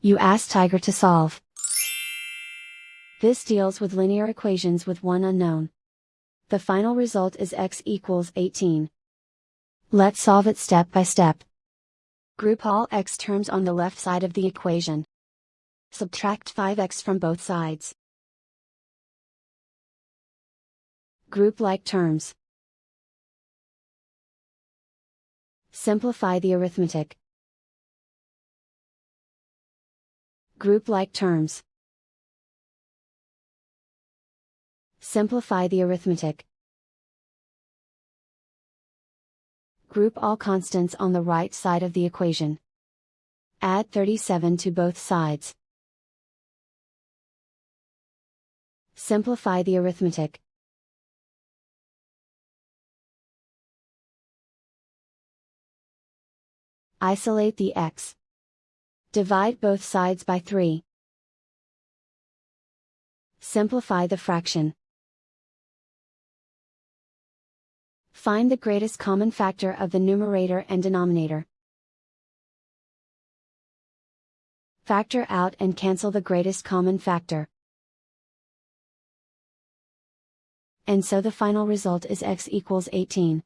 You ask Tiger to solve. This deals with linear equations with one unknown. The final result is x equals 18. Let's solve it step by step. Group all x terms on the left side of the equation. Subtract 5x from both sides. Group like terms. Simplify the arithmetic. Group like terms. Simplify the arithmetic. Group all constants on the right side of the equation. Add 37 to both sides. Simplify the arithmetic. Isolate the x. Divide both sides by 3. Simplify the fraction. Find the greatest common factor of the numerator and denominator. Factor out and cancel the greatest common factor. And so the final result is x equals 18.